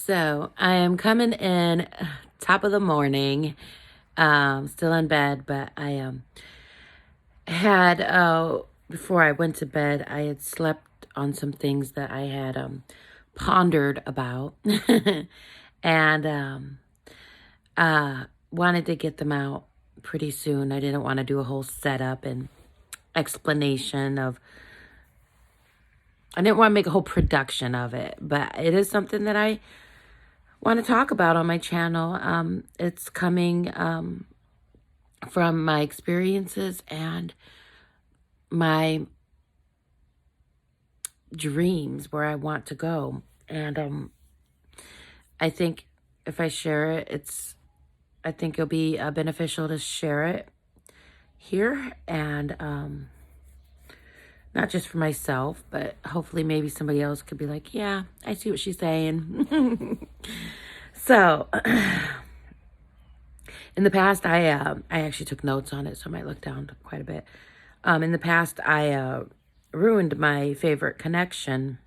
So I am coming in top of the morning, still in bed, but I had before I went to bed, I had slept on some things that I had pondered about, and wanted to get them out pretty soon. I didn't want to do a whole setup and explanation of. I didn't want to make a whole production of it, but it is something that I want to talk about on my channel. It's coming from my experiences and my dreams where I want to go. And I think if I share it, I think it'll be beneficial to share it here, and not just for myself, but hopefully maybe somebody else could be like, yeah, I see what she's saying. So in the past, I actually took notes on it, so I might look down quite a bit. In the past, I ruined my favorite connection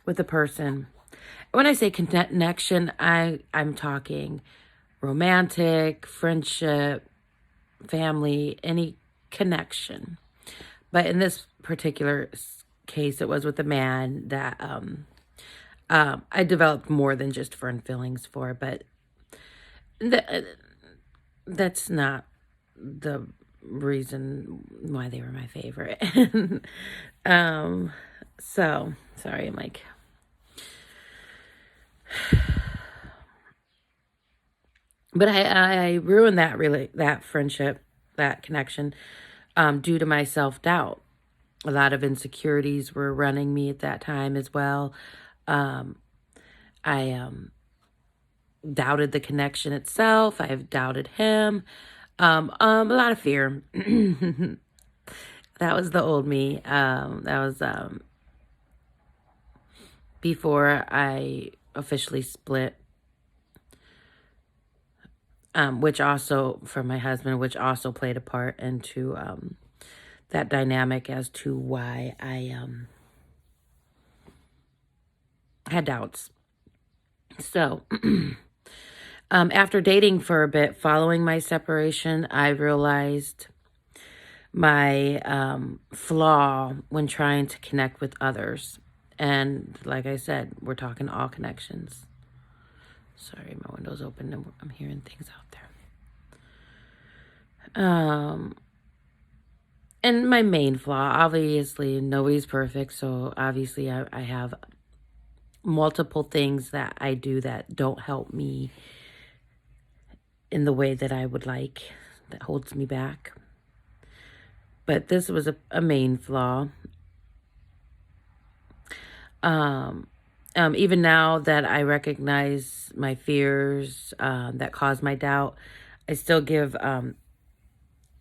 with a person. When I say connection, I'm talking romantic, friendship, family, any connection. But in this particular case, it was with a man that I developed more than just friend feelings for, but that's not the reason why they were my favorite. So sorry, I'm like, but I ruined that friendship, that connection, due to my self-doubt. A lot of insecurities were running me at that time as well. I doubted the connection itself. I've doubted him. A lot of fear. That was the old me. That was before I officially split. Which also, from my husband, which also played a part into that dynamic as to why I had doubts. So, after dating for a bit, following my separation, I realized my flaw when trying to connect with others. And like I said, we're talking all connections. Sorry, my window's open and I'm hearing things out there. And my main flaw, obviously, nobody's perfect. So obviously I have multiple things that I do that don't help me in the way that I would like, that holds me back. But this was a main flaw. Even now that I recognize my fears that cause my doubt, I still give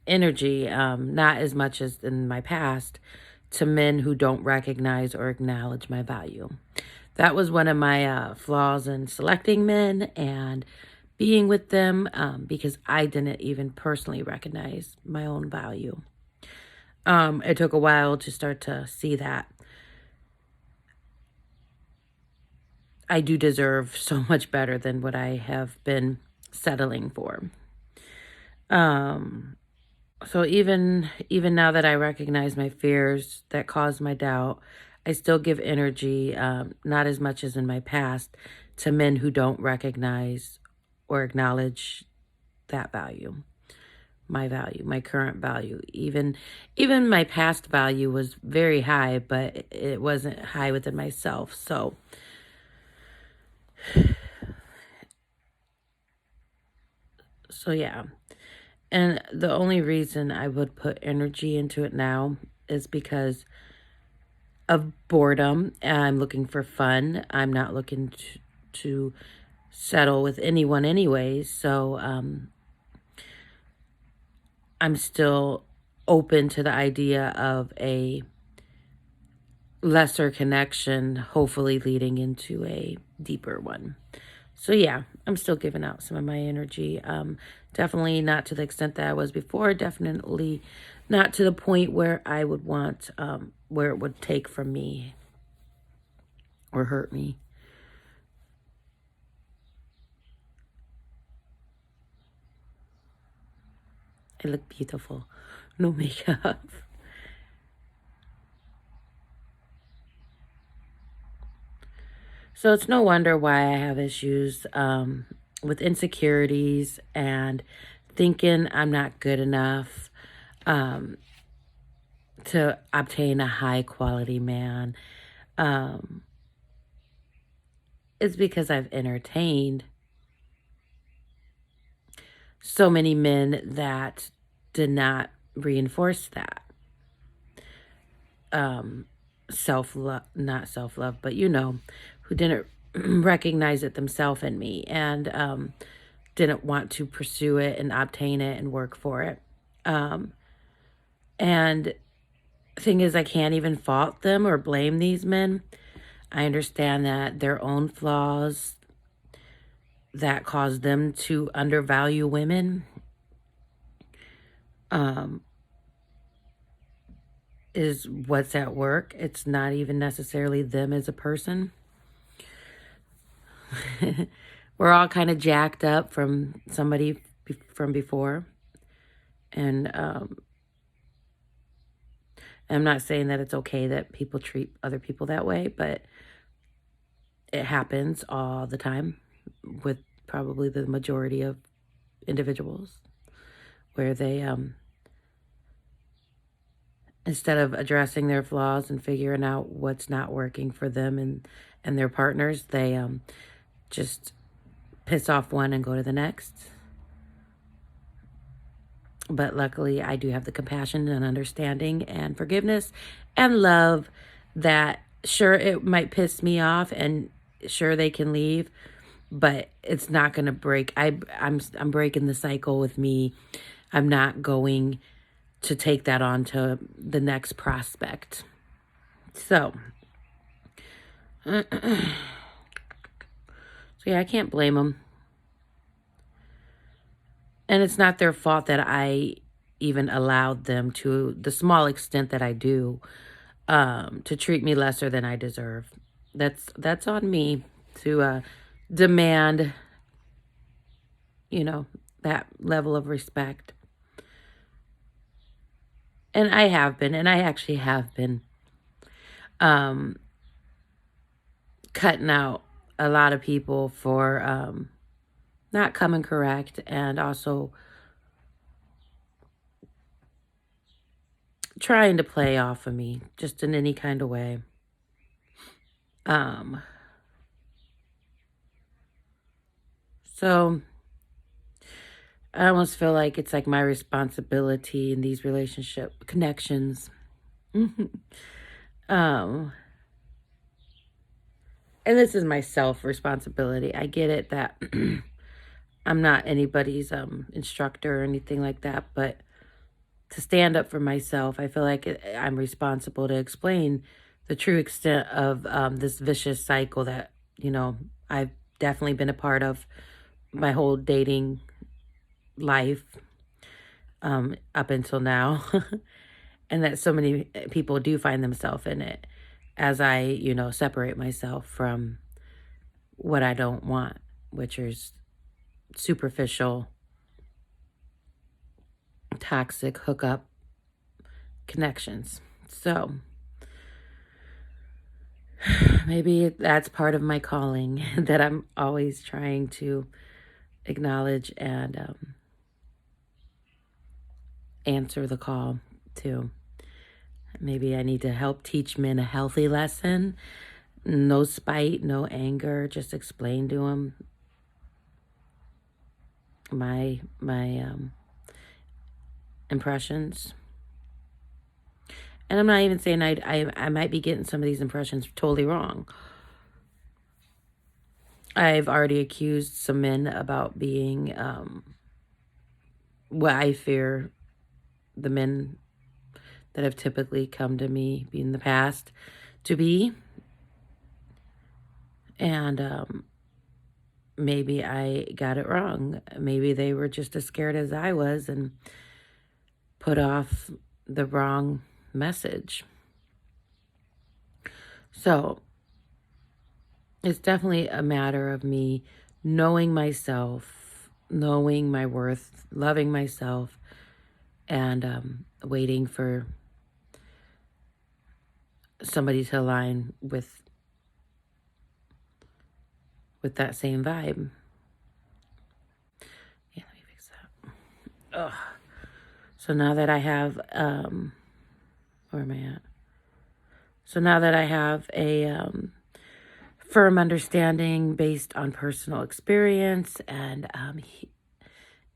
energy, not as much as in my past, to men who don't recognize or acknowledge my value. That was one of my flaws in selecting men and being with them, because I didn't even personally recognize my own value. It took a while to start to see that I do deserve so much better than what I have been settling for. So even now that I recognize my fears that cause my doubt, I still give energy, not as much as in my past, to men who don't recognize or acknowledge that value, my current value. Even my past value was very high, but it wasn't high within myself. So yeah. And the only reason I would put energy into it now is because of boredom. I'm looking for fun. I'm not looking to settle with anyone anyways. So I'm still open to the idea of a lesser connection, hopefully leading into a deeper one. So yeah, I'm still giving out some of my energy. Definitely not to the extent that I was before. Definitely not to the point where I would want, where it would take from me or hurt me. I look beautiful. No makeup. So it's no wonder why I have issues with insecurities and thinking I'm not good enough um, to obtain a high quality man. Um, it's because I've entertained so many men that did not reinforce that. Self-love, not self-love, but who didn't recognize it themselves in me and didn't want to pursue it and obtain it and work for it. And thing is, I can't even fault them or blame these men. I understand that their own flaws that cause them to undervalue women is what's at work. It's not even necessarily them as a person. We're all kind of jacked up from somebody from before. And I'm not saying that it's okay that people treat other people that way, but it happens all the time with probably the majority of individuals where they, instead of addressing their flaws and figuring out what's not working for them and their partners, they just piss off one and go to the next. But luckily, I do have the compassion and understanding and forgiveness and love that sure, it might piss me off and sure they can leave, but it's not going to break. I'm breaking the cycle with me. I'm not going to take that on to the next prospect. So, yeah, I can't blame them. And it's not their fault that I even allowed them, to the small extent that I do, to treat me lesser than I deserve. That's on me to demand, that level of respect. And I have been, and I actually have been cutting out a lot of people for not coming correct and also trying to play off of me just in any kind of way. So I almost feel like it's like my responsibility in these relationship connections. And this is my self-responsibility. I get it that I'm not anybody's instructor or anything like that, but to stand up for myself, I feel like I'm responsible to explain the true extent of this vicious cycle that, I've definitely been a part of my whole dating life up until now. And that so many people do find themselves in it as I, separate myself from what I don't want, which is superficial, toxic hookup connections. So maybe that's part of my calling that I'm always trying to acknowledge and answer the call to. Maybe I need to help teach men a healthy lesson. No spite, no anger, just explain to them my impressions. And I'm not even saying I might be getting some of these impressions totally wrong. I've already accused some men about being what I fear the men that have typically come to me in the past to be. And maybe I got it wrong. Maybe they were just as scared as I was and put off the wrong message. So it's definitely a matter of me knowing myself, knowing my worth, loving myself, and waiting for somebody to align with that same vibe. Yeah, let me fix that. Ugh. So now that I have, where am I at? So now that I have a firm understanding based on personal experience and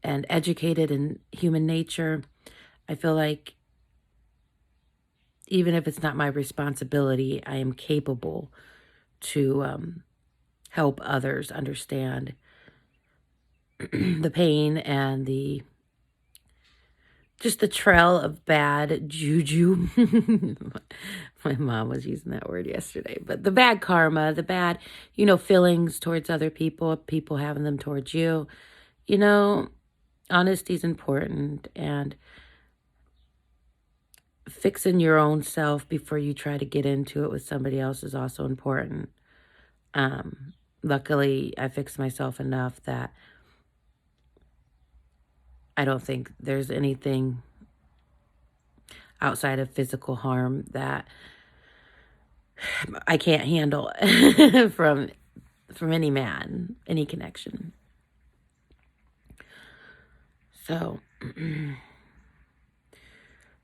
educated in human nature, I feel like even if it's not my responsibility, I am capable to help others understand the pain and just the trail of bad juju. My mom was using that word yesterday, but the bad karma, the bad, feelings towards other people, people having them towards you. Honesty is important, and fixing your own self before you try to get into it with somebody else is also important. Luckily, I fixed myself enough that I don't think there's anything outside of physical harm that I can't handle from any man, any connection. So,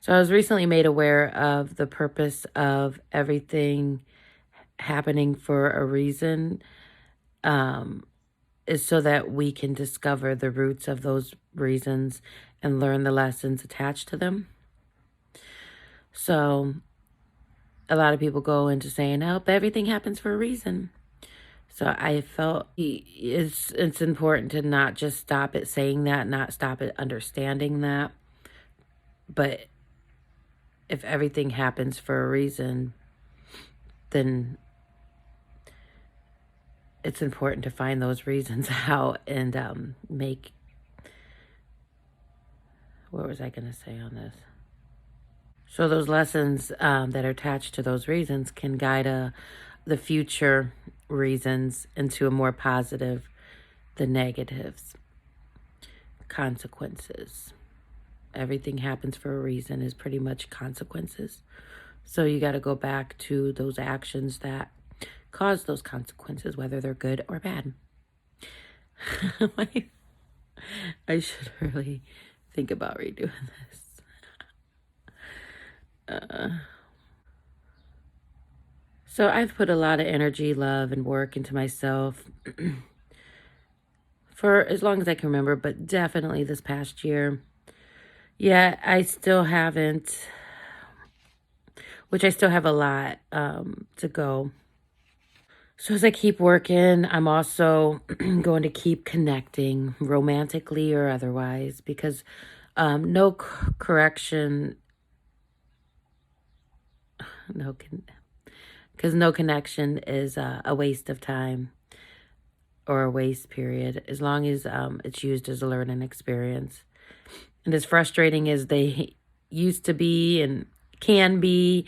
so I was recently made aware of the purpose of everything happening for a reason, is so that we can discover the roots of those reasons and learn the lessons attached to them. So a lot of people go into saying, oh, everything happens for a reason. So I felt it's important to not just stop at saying that, not stop at understanding that. But if everything happens for a reason, then it's important to find those reasons out and make... What was I going to say on this? So those lessons that are attached to those reasons can guide the future reasons into a more positive than negatives. Consequences. Everything happens for a reason is pretty much consequences. So you got to go back to those actions that cause those consequences, whether they're good or bad. I should really think about redoing this. So I've put a lot of energy, love, and work into myself for as long as I can remember, but definitely this past year. Yeah, I still haven't, which I still have a lot to go. So as I keep working, I'm also going to keep connecting romantically or otherwise, because no correction, because no connection is a waste of time or a waste period, as long as it's used as a learning experience. And as frustrating as they used to be and can be,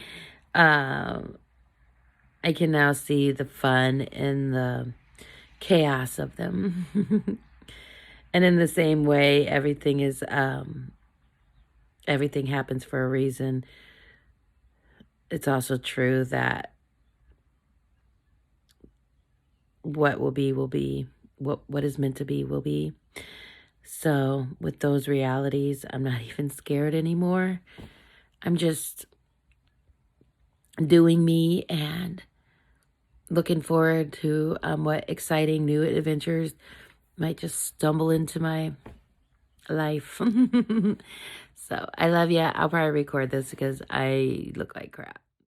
I can now see the fun and the chaos of them. And in the same way, everything happens for a reason. It's also true that what will be will be. What is meant to be will be. So with those realities, I'm not even scared anymore. I'm just doing me and looking forward to what exciting new adventures might just stumble into my life. So I love you. I'll probably record this because I look like crap.